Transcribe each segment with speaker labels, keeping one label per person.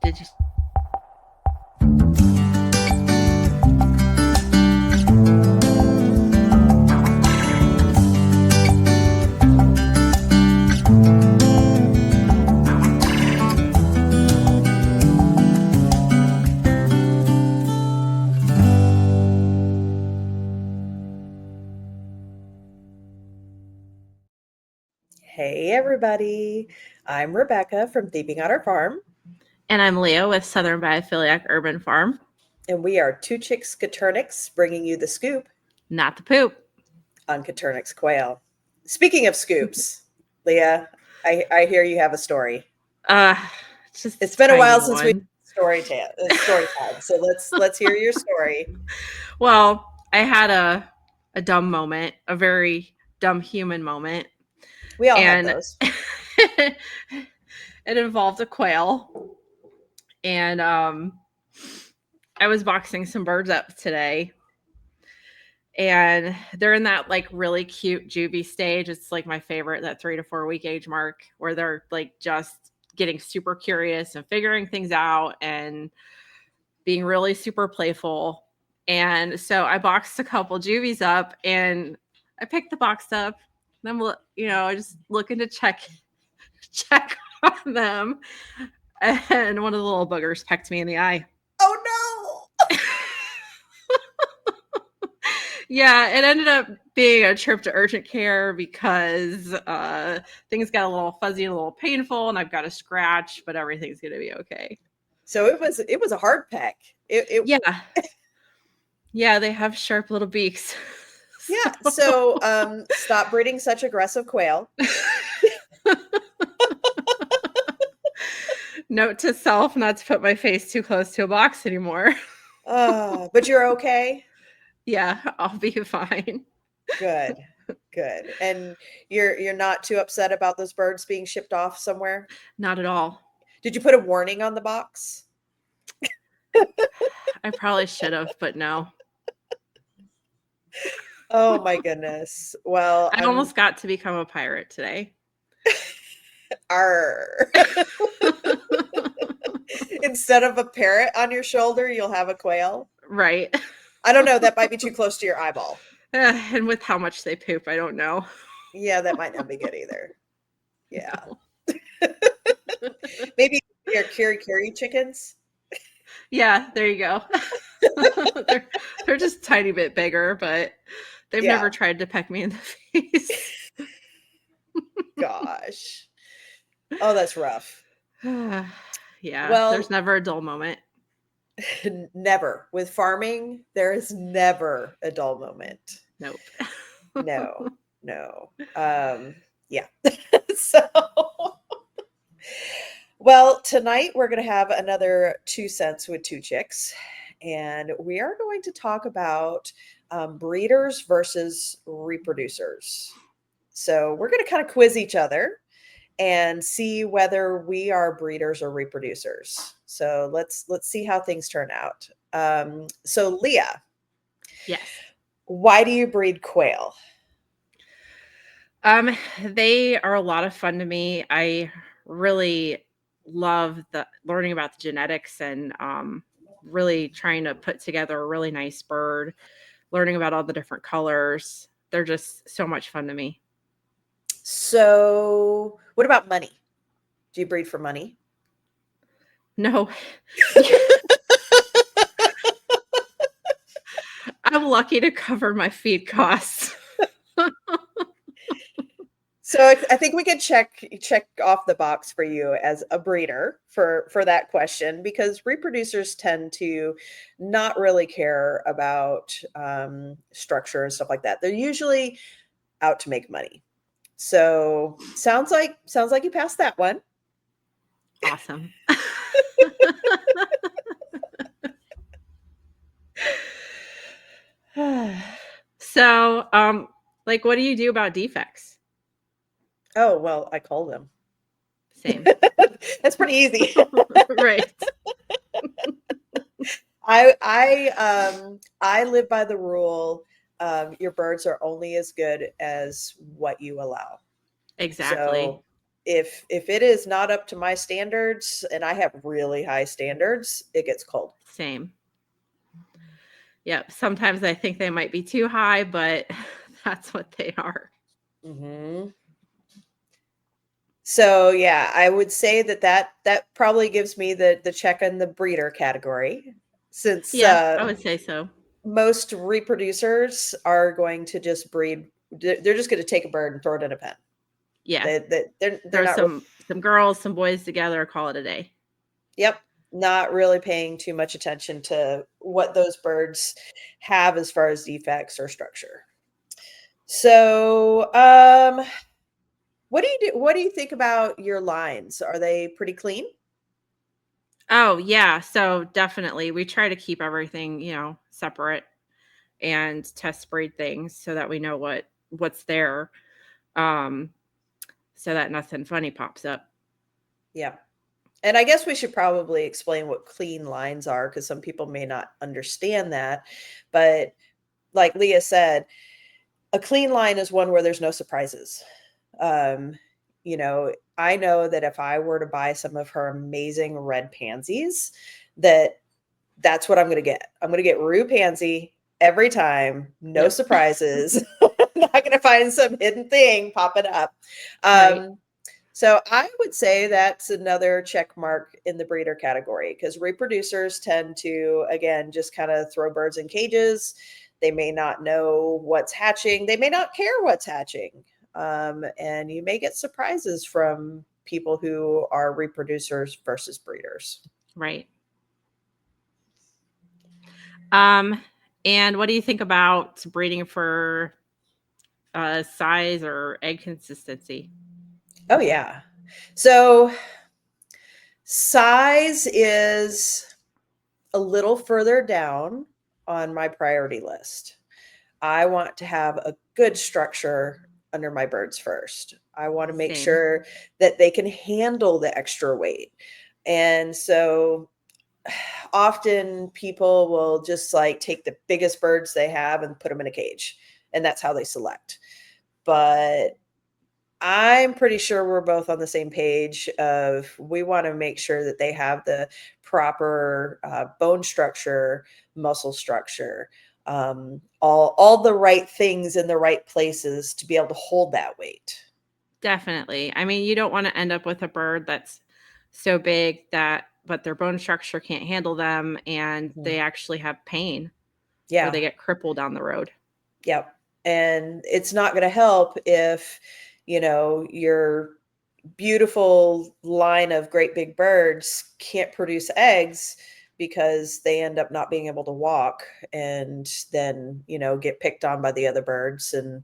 Speaker 1: Did you?
Speaker 2: Hey everybody, I'm Rebecca from Thieving Otter Farm,
Speaker 1: And I'm Leah with Southern Biophiliac Urban Farm.
Speaker 2: and we are two Chix Coturnix bringing you the scoop
Speaker 1: Not the poop.
Speaker 2: on Coturnix quail. Speaking of scoops, Leah, I hear you have a story.
Speaker 1: Uh, just
Speaker 2: It's
Speaker 1: a
Speaker 2: been a while
Speaker 1: tiny
Speaker 2: since we
Speaker 1: one.
Speaker 2: story time, so let's hear your story.
Speaker 1: Well, I had a dumb moment, a very dumb human moment,
Speaker 2: We all have
Speaker 1: and
Speaker 2: those.
Speaker 1: it involved a quail. And I was boxing some birds up today, and they're in that like really cute juvie stage. It's like my favorite, that 3 to 4 week age mark, where they're like just getting super curious and figuring things out and being really super playful. And so I boxed a couple juvies up, and I picked the box up. And I'm, just looking to check on them, and one of the little boogers pecked me in the eye.
Speaker 2: Oh
Speaker 1: Yeah, it ended up being a trip to urgent care because things got a little fuzzy and a little painful, and I've got a scratch, but everything's gonna be okay.
Speaker 2: So it was a hard peck. It
Speaker 1: Yeah, yeah, they have sharp little beaks.
Speaker 2: Yeah. So stop breeding such aggressive quail.
Speaker 1: Note to self not to put my face too close to a box anymore.
Speaker 2: But you're okay.
Speaker 1: Yeah, I'll be fine.
Speaker 2: Good. Good. And you're not too upset about those birds being shipped off somewhere?
Speaker 1: Not at all.
Speaker 2: Did you put a warning on the box?
Speaker 1: I probably should have, but no.
Speaker 2: Oh my goodness. Well,
Speaker 1: I
Speaker 2: I'm
Speaker 1: almost got to become a pirate today.
Speaker 2: R. Instead of a parrot on your shoulder, you'll have a quail.
Speaker 1: Right.
Speaker 2: I don't know, that might be too close to your eyeball.
Speaker 1: And with how much they poop, I don't know.
Speaker 2: Yeah, that might not be good either. Yeah.
Speaker 1: No.
Speaker 2: Maybe your Kiri chickens.
Speaker 1: Yeah, there you go. they're just a tiny bit bigger, but they've
Speaker 2: Yeah.
Speaker 1: never tried to peck me in the face.
Speaker 2: Gosh. Oh, that's rough.
Speaker 1: Yeah, there's
Speaker 2: Well,
Speaker 1: never a dull moment.
Speaker 2: never. With farming, there is never a dull moment.
Speaker 1: Nope.
Speaker 2: No, no. Yeah. So, well, tonight we're going to have another 2 cents with two chicks, and we are going to talk about breeders versus reproducers. So, we're going to kind of quiz each other and see whether we are breeders or reproducers. So, let's see how things turn out. So, Leah,
Speaker 1: Yes.
Speaker 2: why do you breed quail?
Speaker 1: They are a lot of fun to me. I really love the learning about the genetics and really trying to put together a really nice bird, learning about all the different colors. They're just so much fun to me.
Speaker 2: So, what about money? Do you breed for money?
Speaker 1: No. I'm lucky to cover my feed costs.
Speaker 2: So I think we could check off the box for you as a breeder for that question, because reproducers tend to not really care about structure and stuff like that. They're usually out to make money. So sounds like you passed that one.
Speaker 1: Awesome. So, like, what do you do about defects?
Speaker 2: Oh well, I call them.
Speaker 1: Same.
Speaker 2: That's pretty easy.
Speaker 1: Right.
Speaker 2: I live by the rule. Your birds are only as good as what you allow.
Speaker 1: Exactly.
Speaker 2: So if it is not up to my standards, and I have really high standards, it gets cold.
Speaker 1: Same. Yep. Sometimes I think they might be too high, but that's what they are.
Speaker 2: Hmm. So yeah, I would say that probably gives me the check in the breeder category, since
Speaker 1: Yeah, I would say so.
Speaker 2: most reproducers are going to just breed. They're just going to take a bird and throw it in a pen.
Speaker 1: Yeah.
Speaker 2: They're
Speaker 1: Throw
Speaker 2: not.
Speaker 1: some girls, some boys together, call it a day.
Speaker 2: Yep, not really paying too much attention to what those birds have as far as defects or structure. So, what do you do? What do you think about your lines? Are they pretty clean?
Speaker 1: Oh, yeah. So definitely we try to keep everything, separate and test breed things so that we know what's there. Um, so that nothing funny pops up.
Speaker 2: Yeah. And I guess we should probably explain what clean lines are, because some people may not understand that. But like Leah said, a clean line is one where there's no surprises. Um, I know that if I were to buy some of her amazing red pansies, that that's what I'm going to get. I'm going to get rue pansy every time, no
Speaker 1: Yep.
Speaker 2: surprises. I'm not going to find some hidden thing popping up.
Speaker 1: Right.
Speaker 2: So I would say that's another check mark in the breeder category, because reproducers tend to, again, just kind of throw birds in cages. They may not know what's hatching. They may not care what's hatching. And you may get surprises from people who are reproducers versus breeders.
Speaker 1: Right. Um, and what do you think about breeding for size or egg consistency?
Speaker 2: Oh, yeah. So size is a little further down on my priority list. I want to have a good structure under my birds first. I want to make
Speaker 1: Same.
Speaker 2: sure that they can handle the extra weight. And so often people will just like take the biggest birds they have and put them in a cage, and that's how they select. But I'm pretty sure we're both on the same page of we want to make sure that they have the proper bone structure, muscle structure, all the right things in the right places to be able to hold that weight.
Speaker 1: Definitely. I mean, you don't want to end up with a bird that's so big that but their bone structure can't handle them and
Speaker 2: Mhm.
Speaker 1: they actually have pain or they
Speaker 2: Yeah.
Speaker 1: get crippled down the road.
Speaker 2: Yep. And it's not going to help if, your beautiful line of great big birds can't produce eggs, because they end up not being able to walk, and then, get picked on by the other birds, and,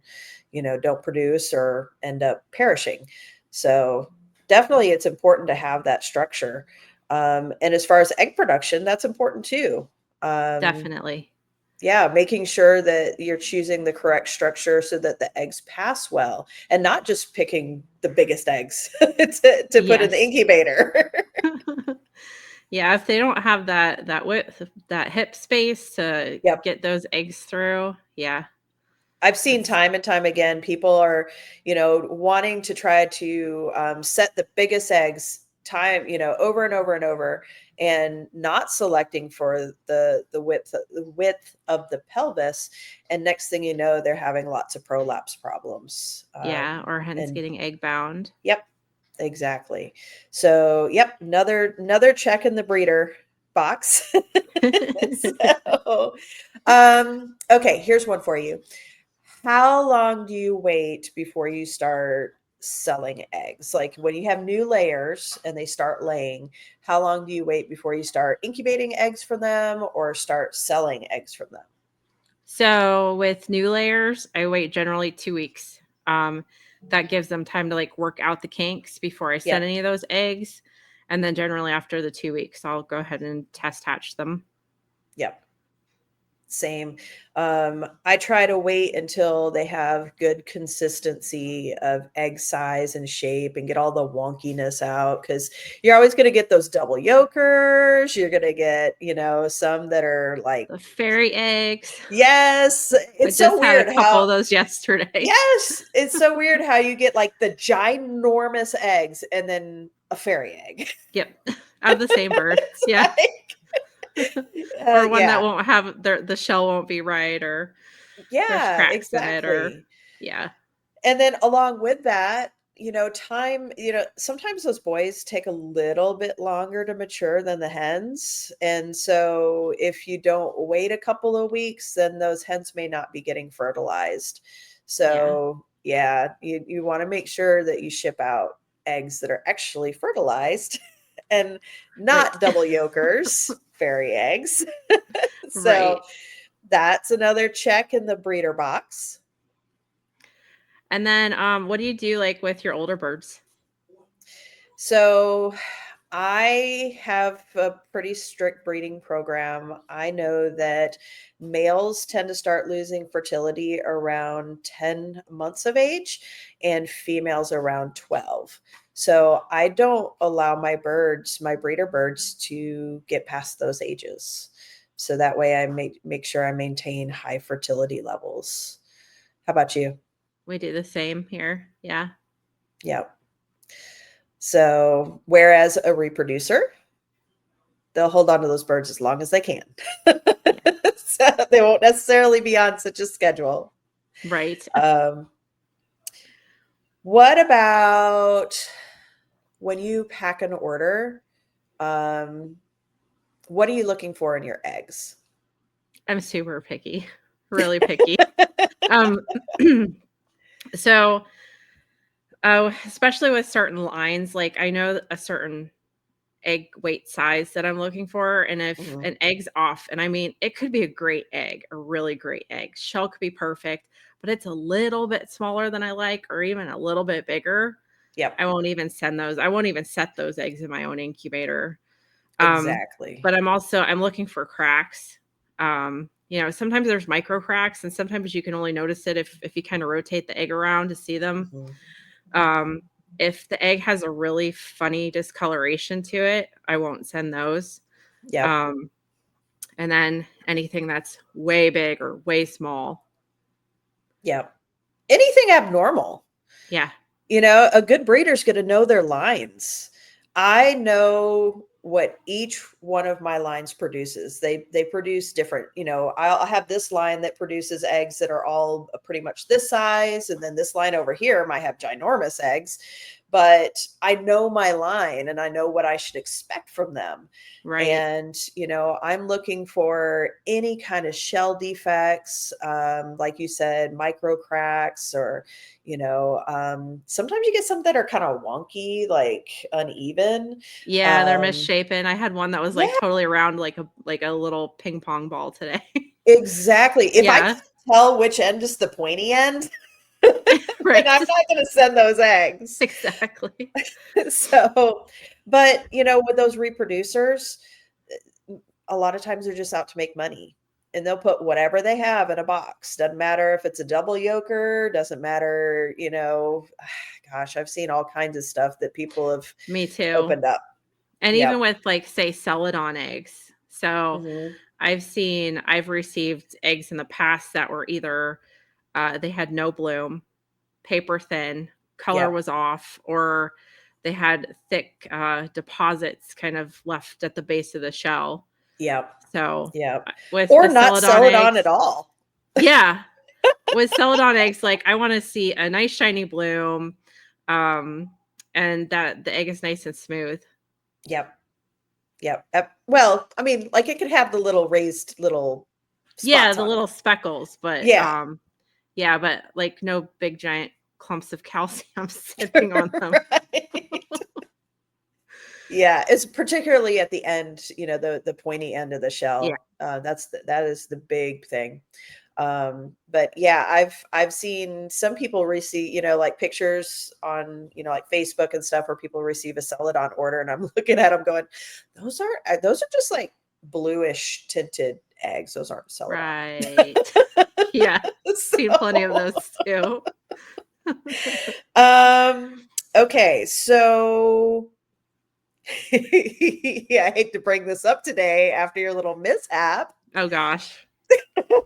Speaker 2: don't produce or end up perishing. So definitely it's important to have that structure. And as far as egg production, that's important too. Um,
Speaker 1: Definitely.
Speaker 2: yeah, making sure that you're choosing the correct structure so that the eggs pass well, and not just picking the biggest eggs to put in the
Speaker 1: Yes.
Speaker 2: incubator.
Speaker 1: Yeah, if they don't have that width, that hip space to
Speaker 2: Yep.
Speaker 1: get those eggs through, yeah,
Speaker 2: I've seen
Speaker 1: that's
Speaker 2: time and time again, people are, wanting to try to set the biggest eggs time, over and over and over, and not selecting for the width of the pelvis. And next thing you know, they're having lots of prolapse problems.
Speaker 1: yeah, or hens
Speaker 2: And
Speaker 1: getting egg bound.
Speaker 2: yep, exactly. So, yep, another check in the breeder box. So, okay, here's one for you. How long do you wait before you start selling eggs? Like when you have new layers and they start laying, how long do you wait before you start incubating eggs from them or start selling eggs from them?
Speaker 1: So with new layers, I wait generally 2 weeks. That gives them time to like work out the kinks before I send
Speaker 2: Yep.
Speaker 1: any of those eggs. And then generally after the 2 weeks, I'll go ahead and test hatch them.
Speaker 2: Yep. Same. I try to wait until they have good consistency of egg size and shape and get all the wonkiness out, because you're always going to get those double yolkers. You're going to get, some that are like,
Speaker 1: The fairy eggs.
Speaker 2: yes,
Speaker 1: We
Speaker 2: it's so
Speaker 1: just had a
Speaker 2: weird
Speaker 1: couple
Speaker 2: how,
Speaker 1: of those yesterday.
Speaker 2: yes, it's so weird how you get like the ginormous eggs and then a fairy egg.
Speaker 1: Yep. Of the same birds. Yeah.
Speaker 2: Like,
Speaker 1: Or one that
Speaker 2: yeah,
Speaker 1: won't have the shell won't be right, or there's
Speaker 2: yeah,
Speaker 1: cracks in it, or
Speaker 2: exactly.
Speaker 1: yeah.
Speaker 2: And then along with that, time, sometimes those boys take a little bit longer to mature than the hens. And so if you don't wait a couple of weeks, then those hens may not be getting fertilized.
Speaker 1: Yeah.
Speaker 2: So yeah, you want to make sure that you ship out eggs that are actually fertilized and
Speaker 1: Right.
Speaker 2: not double yolkers, fairy eggs. So
Speaker 1: Right.
Speaker 2: that's another check in the breeder box.
Speaker 1: And then what do you do like with your older birds?
Speaker 2: So I have a pretty strict breeding program. I know that males tend to start losing fertility around 10 months of age and females around 12. So I don't allow my breeder birds to get past those ages. So that way I make sure I maintain high fertility levels. How about you?
Speaker 1: We do the same here. Yeah.
Speaker 2: Yeah. So whereas a reproducer, they'll hold on to those birds as long as they can.
Speaker 1: Yeah.
Speaker 2: So they won't necessarily be on such a schedule.
Speaker 1: Right.
Speaker 2: Um, what about when you pack an order? Um, what are you looking for in your eggs?
Speaker 1: I'm super picky. Really picky. Um so especially with certain lines, like I know a certain egg weight size that I'm looking for. And if
Speaker 2: Mhm.
Speaker 1: an egg's off, and I mean, it could be a great egg, a really great egg, shell could be perfect, but it's a little bit smaller than I like, or even a little bit bigger,
Speaker 2: Yep,
Speaker 1: I won't even send those. I won't even set those eggs in my own incubator.
Speaker 2: exactly.
Speaker 1: But I'm looking for cracks. Sometimes there's micro cracks, and sometimes you can only notice it if you kind of rotate the egg around to see them.
Speaker 2: Mhm.
Speaker 1: Um, if the egg has a really funny discoloration to it, I won't send those.
Speaker 2: Yep,
Speaker 1: Um, and then anything that's way big or way small.
Speaker 2: yep. Anything abnormal.
Speaker 1: Yeah.
Speaker 2: A good breeder's going to know their lines. I know what each one of my lines produces. They produce different, I'll have this line that produces eggs that are all pretty much this size, and then this line over here might have ginormous eggs, but I know my line and I know what I should expect from them.
Speaker 1: Right.
Speaker 2: And, I'm looking for any kind of shell defects, like you said, micro cracks, or sometimes you get some that are kind of wonky, like uneven.
Speaker 1: Yeah, they're
Speaker 2: Um,
Speaker 1: misshapen. I had one that was like
Speaker 2: yeah,
Speaker 1: totally round, like a little ping pong ball today.
Speaker 2: exactly. If I
Speaker 1: Yeah.
Speaker 2: can't tell which end is the pointy end, then
Speaker 1: Right.
Speaker 2: I'm not going to send those eggs.
Speaker 1: Exactly.
Speaker 2: So, but with those reproducers, a lot of times they're just out to make money. And they'll put whatever they have in a box. Doesn't matter if it's a double yoker, doesn't matter, gosh, I've seen all kinds of stuff that people have
Speaker 1: Me too.
Speaker 2: opened up.
Speaker 1: And even
Speaker 2: Yep.
Speaker 1: with like say celadon eggs. So
Speaker 2: Hmm.
Speaker 1: I've received eggs in the past that were either they had no bloom, paper thin, color
Speaker 2: Yep.
Speaker 1: was off, or they had thick deposits kind of left at the base of the shell.
Speaker 2: Yep.
Speaker 1: So
Speaker 2: Yep.
Speaker 1: with
Speaker 2: Or
Speaker 1: the
Speaker 2: not
Speaker 1: celadon
Speaker 2: sell it on at
Speaker 1: eggs,
Speaker 2: all.
Speaker 1: yeah, with celadon eggs, like I want to see a nice shiny bloom, um, and that the egg is nice and smooth.
Speaker 2: Yep. Yep. Well, I mean, like it could have the little raised little
Speaker 1: Yeah,
Speaker 2: spots
Speaker 1: the
Speaker 2: on it.
Speaker 1: little speckles, but
Speaker 2: Yeah.
Speaker 1: yeah, but like no big giant clumps of calcium sitting on them.
Speaker 2: Right. Yeah, it's particularly at the end, the pointy end of the
Speaker 1: Yeah.
Speaker 2: shell. That is the big thing. But yeah, I've seen some people receive, like pictures on, like Facebook and stuff, where people receive a celadon order, and I'm looking at them going, those are just like bluish tinted eggs. Those aren't celadon.
Speaker 1: Right. Yeah. Seen plenty of
Speaker 2: So,
Speaker 1: those too.
Speaker 2: okay, so yeah, I hate to bring this up today after your little mishap,
Speaker 1: Oh gosh.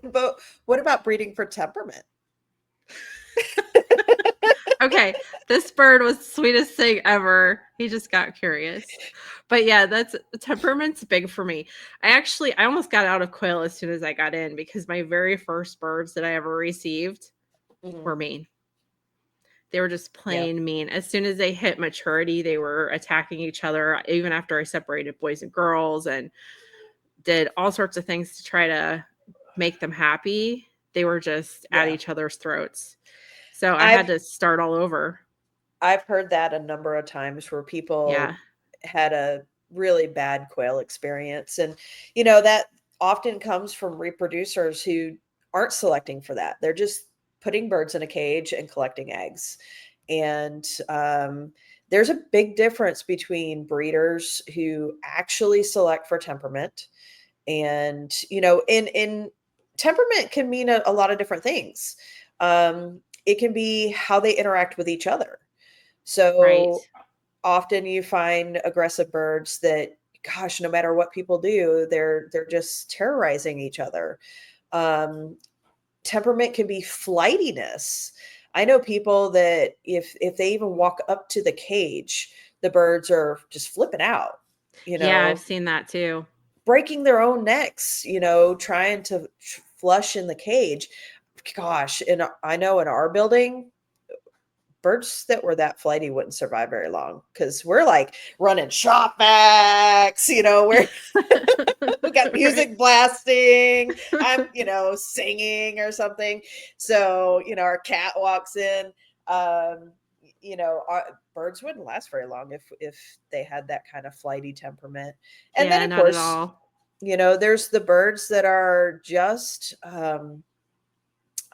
Speaker 2: but what about breeding for temperament?
Speaker 1: Okay, this bird was the sweetest thing ever. He just got curious. But yeah, that's temperament's big for me. I almost got out of quail as soon as I got in because my very first birds that I ever received
Speaker 2: Mhm.
Speaker 1: were mean. They were just
Speaker 2: Yeah.
Speaker 1: plain mean. As soon as they hit maturity, they were attacking each other, even after I separated boys and girls and did all sorts of things to try to make them happy. They were just at
Speaker 2: Yeah.
Speaker 1: each other's throats. So I had
Speaker 2: I've
Speaker 1: to start all over.
Speaker 2: I've heard that a number of times where people
Speaker 1: Yeah.
Speaker 2: had a really bad quail experience. And, that often comes from reproducers who aren't selecting for that. They're just putting birds in a cage and collecting eggs. And there's a big difference between breeders who actually select for temperament. And, in temperament can mean a lot of different things. It can be how they interact with each other.
Speaker 1: Right.
Speaker 2: So often you find aggressive birds that, gosh, no matter what people do, they're just terrorizing each other. Um, Temperament can be flightiness. I know people that if they even walk up to the cage, the birds are just flipping out, you
Speaker 1: Yeah, I've
Speaker 2: know,
Speaker 1: seen that too.
Speaker 2: breaking their own necks, trying to flush in the cage. Gosh, and I know in our building, birds that were that flighty wouldn't survive very long because we're like running shop vacs, we got
Speaker 1: Right.
Speaker 2: music blasting. I'm, singing or something. So, our cat walks in. Um, our birds wouldn't last very long if they had that kind of flighty temperament. And then
Speaker 1: Yeah,
Speaker 2: of
Speaker 1: not at
Speaker 2: course,
Speaker 1: all.
Speaker 2: there's the birds that are just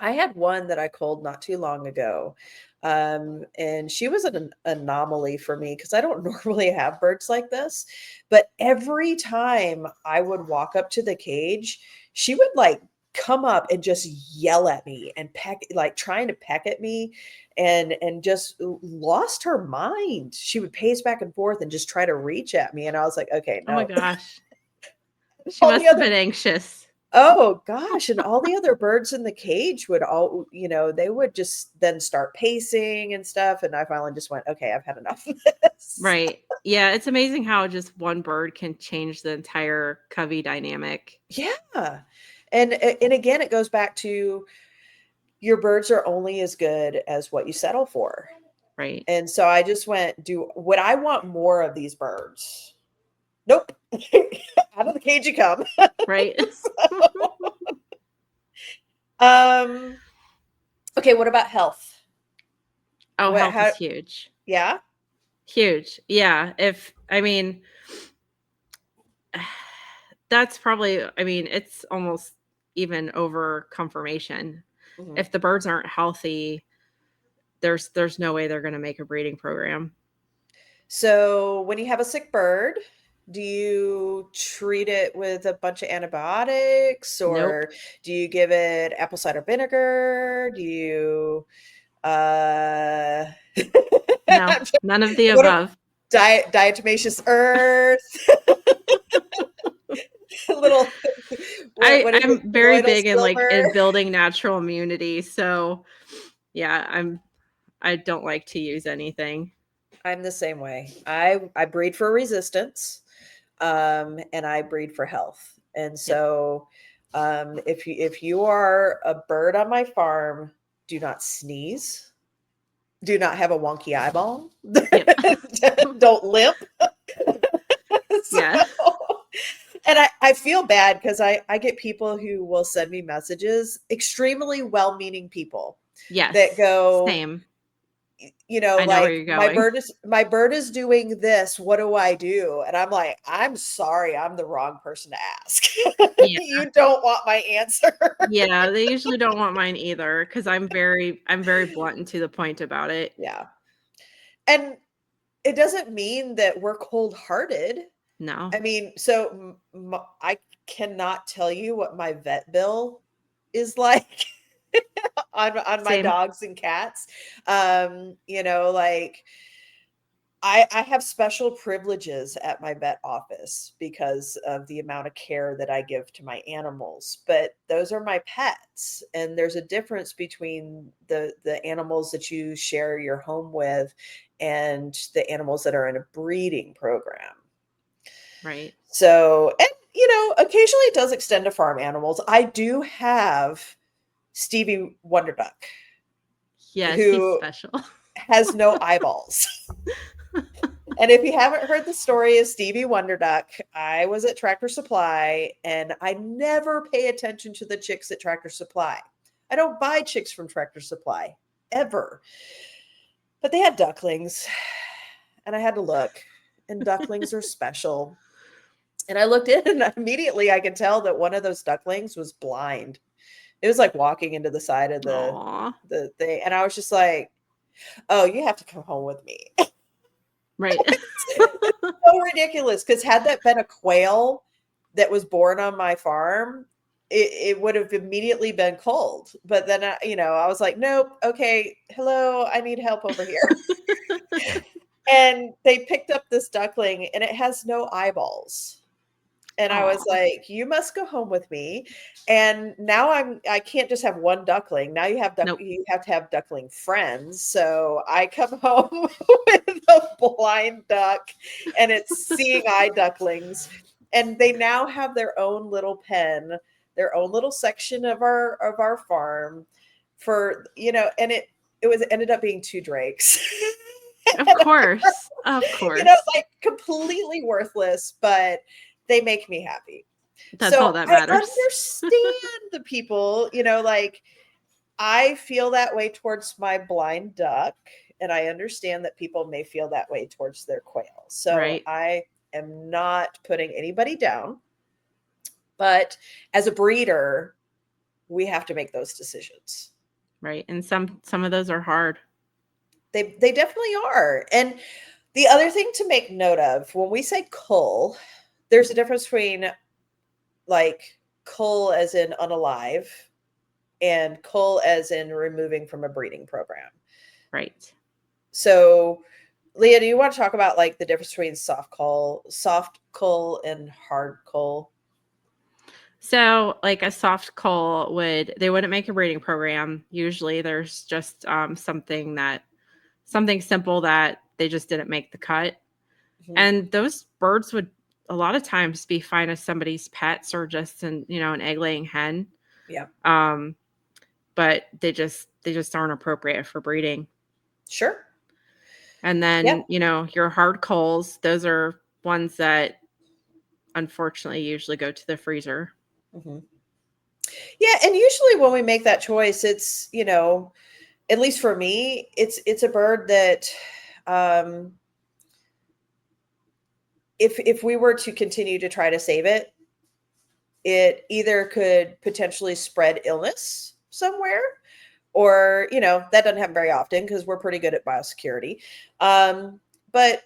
Speaker 2: I had one that I culled not too long ago. And she was an anomaly for me because I don't normally have birds like this. But every time I would walk up to the cage, she would like come up and just yell at me and peck, like trying to peck at me and just lost her mind. She would pace back and forth and just try to reach at me. And I was like, okay,
Speaker 1: Oh my
Speaker 2: no.
Speaker 1: gosh. She
Speaker 2: All the
Speaker 1: must have
Speaker 2: other
Speaker 1: been anxious.
Speaker 2: Oh gosh, and all the other birds in the cage would they would just then start pacing and stuff, and I finally just went, "Okay, I've had enough of this."
Speaker 1: Right. Yeah, it's amazing how just one bird can change the entire covey dynamic.
Speaker 2: Yeah. And again, it goes back to your birds are only as good as what you settle for.
Speaker 1: Right.
Speaker 2: And so I just went, would I want more of these birds? Nope. Out of the cage you come.
Speaker 1: Right.
Speaker 2: um, okay, what about health?
Speaker 1: Oh,
Speaker 2: What
Speaker 1: health is
Speaker 2: how
Speaker 1: huge.
Speaker 2: Yeah?
Speaker 1: Huge. Yeah. If I mean that's probably it's almost even over confirmation.
Speaker 2: Mhm.
Speaker 1: If the birds aren't healthy, there's no way they're going to make a breeding program.
Speaker 2: So, when you have a sick bird, do you treat it with a bunch of antibiotics
Speaker 1: Nope.
Speaker 2: or do you give it apple cider vinegar? Do you uh
Speaker 1: No. None of the
Speaker 2: what a
Speaker 1: above.
Speaker 2: diatomaceous earth, a little what is it?
Speaker 1: I'm very
Speaker 2: Colloidal
Speaker 1: big in
Speaker 2: silver.
Speaker 1: building natural immunity, so yeah, I don't like to use anything.
Speaker 2: I'm the same way. I breed for resistance, and I breed for health. And
Speaker 1: Yep.
Speaker 2: so, if you are a bird on my farm, do not sneeze. Do not have a wonky eyeball.
Speaker 1: Yep.
Speaker 2: Don't limp. So,
Speaker 1: Yeah.
Speaker 2: and I feel bad because I get people who will send me messages, extremely well-meaning people that
Speaker 1: Yes.
Speaker 2: go,
Speaker 1: Same. I know where
Speaker 2: like
Speaker 1: you're
Speaker 2: my
Speaker 1: going.
Speaker 2: bird is doing this, what do I do? And I'm like, I'm sorry, I'm the wrong person to ask.
Speaker 1: Yeah.
Speaker 2: You don't want my answer.
Speaker 1: Yeah, they usually don't want mine either because I'm very blunt and to the point about it.
Speaker 2: Yeah. And it doesn't mean that we're cold-hearted.
Speaker 1: No.
Speaker 2: I mean, so I cannot tell you what my vet bill is like on my
Speaker 1: Same.
Speaker 2: dogs and cats. Like I have special privileges at my vet office because of the amount of care that I give to my animals, but those are my pets, and there's a difference between the animals that you share your home with and the animals that are in a breeding program.
Speaker 1: Right.
Speaker 2: So, and occasionally it does extend to farm animals. I do have Stevie Wonder Duck,
Speaker 1: Yes, he's
Speaker 2: who
Speaker 1: special.
Speaker 2: has no eyeballs. And if you haven't heard the story of Stevie Wonder Duck, I was at Tractor Supply and I never pay attention to the chicks at Tractor Supply. I don't buy chicks from Tractor Supply ever. But they had ducklings and I had to look, and ducklings are special. And I looked in and immediately I could tell that one of those ducklings was blind. It was like walking into the side of
Speaker 1: Aw.
Speaker 2: the thing. And I was just like, oh, you have to come home with me.
Speaker 1: Right.
Speaker 2: It's so ridiculous, because had that been a quail that was born on my farm, it would have immediately been cold. But then, I was like, nope, okay, hello, I need help over here. And they picked up this duckling and it has no eyeballs. And I was
Speaker 1: Aw.
Speaker 2: like, "You must go home with me." And now I can't just have one duckling. Now
Speaker 1: Nope.
Speaker 2: you have to have duckling friends. So I come home with a blind duck, and it's seeing eye ducklings. And they now have their own little pen, their own little section of our farm for, and it ended up being two drakes.
Speaker 1: Of course. Of
Speaker 2: You know,
Speaker 1: course.
Speaker 2: like completely worthless, but they make me happy.
Speaker 1: That's all
Speaker 2: So
Speaker 1: that
Speaker 2: I
Speaker 1: matters.
Speaker 2: understand the people, like I feel that way towards my blind duck, and I understand that people may feel that way towards their quail. So
Speaker 1: Right.
Speaker 2: I am not putting anybody down, but as a breeder, we have to make those decisions.
Speaker 1: Right. And some of those are hard.
Speaker 2: They definitely are. And the other thing to make note of, when we say cull, there's a difference between like cull as in unalive and cull as in removing from a breeding program.
Speaker 1: Right.
Speaker 2: So, Leah, do you want to talk about like the difference between soft cull and hard cull?
Speaker 1: So, like a soft cull they wouldn't make a breeding program. Usually there's just something simple that they just didn't make the cut.
Speaker 2: Mhm.
Speaker 1: And those birds would a lot of times be fine as somebody's pets or just an egg laying hen.
Speaker 2: Yeah,
Speaker 1: Um, but they just aren't appropriate for breeding.
Speaker 2: sure.
Speaker 1: And
Speaker 2: Yeah.
Speaker 1: then, your hard culls, those are ones that unfortunately usually go to the freezer.
Speaker 2: Mhm. Yeah, and usually when we make that choice, it's, at least for me, it's a bird that um if we were to continue to try to save it, it either could potentially spread illness somewhere, or that doesn't happen very often because we're pretty good at biosecurity. But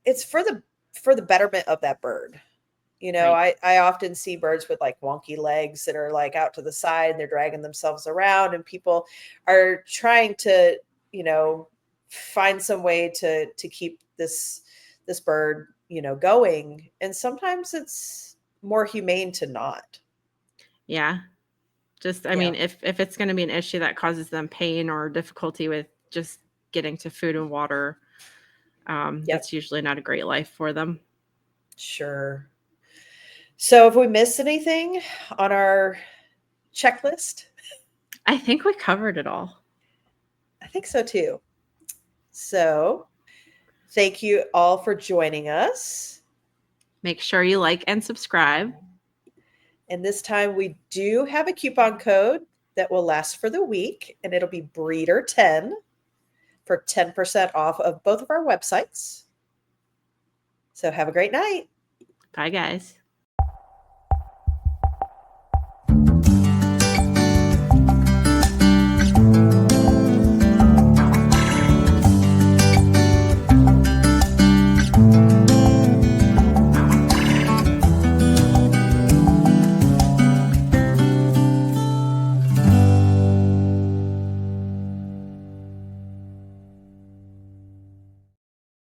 Speaker 2: it's for the betterment of that bird.
Speaker 1: Right.
Speaker 2: I often see birds with like wonky legs that are like out to the side and they're dragging themselves around, and people are trying to find some way to keep this bird going, and sometimes it's more humane to not.
Speaker 1: Yeah. Just I
Speaker 2: Yeah.
Speaker 1: mean, if it's going to be an issue that causes them pain or difficulty with just getting to food and water,
Speaker 2: Yep.
Speaker 1: that's usually not a great life for them.
Speaker 2: Sure. So, if we missed anything on our checklist,
Speaker 1: I think we covered it all.
Speaker 2: I think so too. So, thank you all for joining us.
Speaker 1: Make sure you like and subscribe.
Speaker 2: And this time we do have a coupon code that will last for the week, and it'll be Breeder10 for 10% off of both of our websites. So, have a great night.
Speaker 1: Bye, guys.